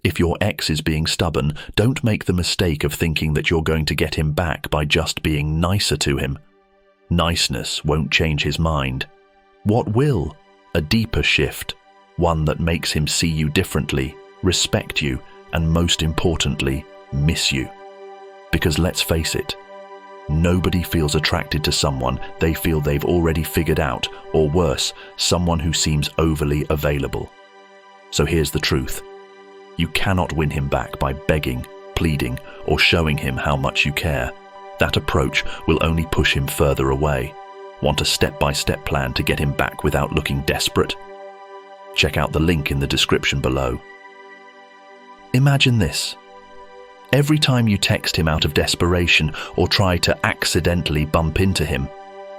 If your ex is being stubborn, don't make the mistake of thinking that you're going to get him back by just being nicer to him. Niceness won't change his mind. What will? A deeper shift, one that makes him see you differently, respect you, and most importantly, miss you. Because let's face it, nobody feels attracted to someone they feel they've already figured out, or worse, someone who seems overly available. So here's the truth. You cannot win him back by begging, pleading, or showing him how much you care. That approach will only push him further away. Want a step-by-step plan to get him back without looking desperate? Check out the link in the description below. Imagine this. Every time you text him out of desperation or try to accidentally bump into him,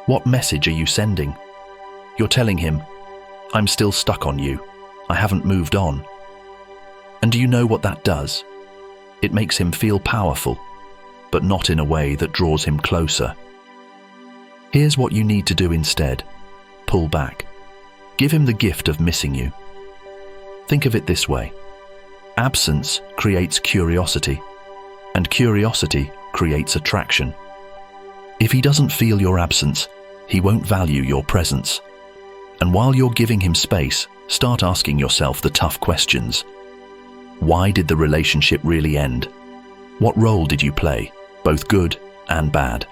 what message are you sending? You're telling him, "I'm still stuck on you. I haven't moved on." And do you know what that does? It makes him feel powerful, but not in a way that draws him closer. Here's what you need to do instead. Pull back. Give him the gift of missing you. Think of it this way. Absence creates curiosity, and curiosity creates attraction. If he doesn't feel your absence, he won't value your presence. And while you're giving him space, start asking yourself the tough questions. Why did the relationship really end? What role did you play, both good and bad?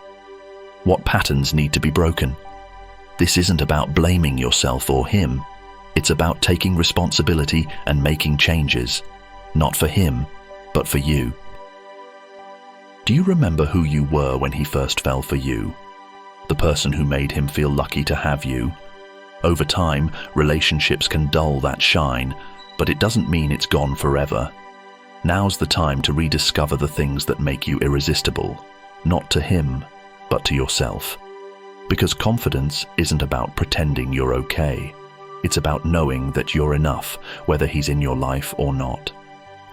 What patterns need to be broken? This isn't about blaming yourself or him. It's about taking responsibility and making changes, not for him, but for you. Do you remember who you were when he first fell for you? The person who made him feel lucky to have you? Over time, relationships can dull that shine, but it doesn't mean it's gone forever. Now's the time to rediscover the things that make you irresistible, not to him, but to yourself. Because confidence isn't about pretending you're okay. It's about knowing that you're enough, whether he's in your life or not.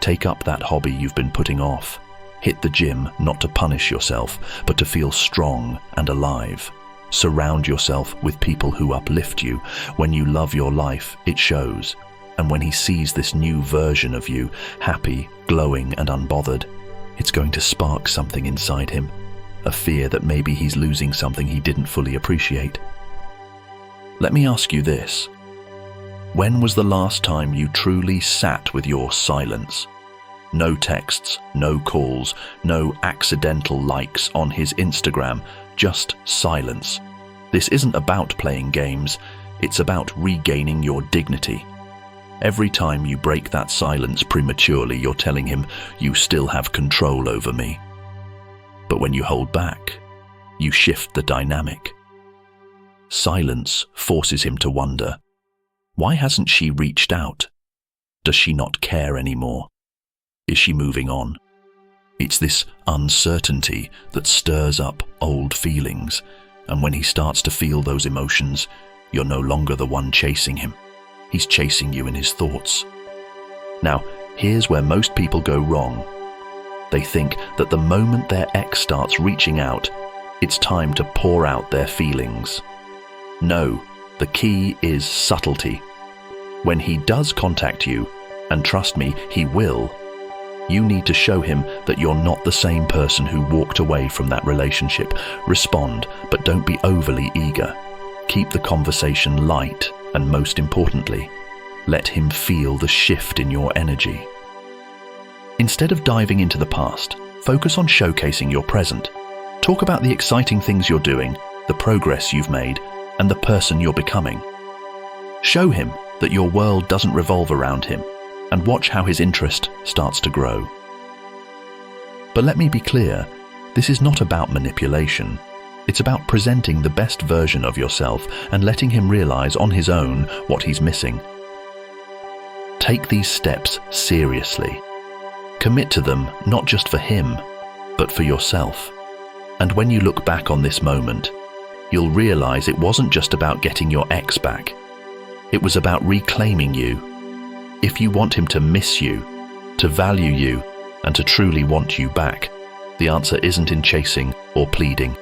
Take up that hobby you've been putting off. Hit the gym not to punish yourself, but to feel strong and alive. Surround yourself with people who uplift you. When you love your life, it shows. And when he sees this new version of you, happy, glowing, and unbothered, it's going to spark something inside him, a fear that maybe he's losing something he didn't fully appreciate. Let me ask you this. When was the last time you truly sat with your silence? No texts, no calls, no accidental likes on his Instagram, just silence. This isn't about playing games, it's about regaining your dignity. Every time you break that silence prematurely, you're telling him, "You still have control over me." But when you hold back, you shift the dynamic. Silence forces him to wonder, why hasn't she reached out? Does she not care anymore? Is she moving on? It's this uncertainty that stirs up old feelings, and when he starts to feel those emotions, you're no longer the one chasing him. He's chasing you in his thoughts. Now, here's where most people go wrong. They think that the moment their ex starts reaching out, it's time to pour out their feelings. No, the key is subtlety. When he does contact you, and trust me, he will, you need to show him that you're not the same person who walked away from that relationship. Respond, but don't be overly eager. Keep the conversation light, and most importantly, let him feel the shift in your energy. Instead of diving into the past, focus on showcasing your present. Talk about the exciting things you're doing, the progress you've made, and the person you're becoming. Show him that your world doesn't revolve around him, and watch how his interest starts to grow. But let me be clear, this is not about manipulation. It's about presenting the best version of yourself and letting him realize on his own what he's missing. Take these steps seriously. Commit to them not just for him, but for yourself. And when you look back on this moment, you'll realize it wasn't just about getting your ex back. It was about reclaiming you. If you want him to miss you, to value you, and to truly want you back, the answer isn't in chasing or pleading.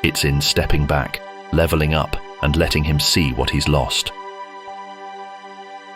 It's in stepping back, leveling up, and letting him see what he's lost.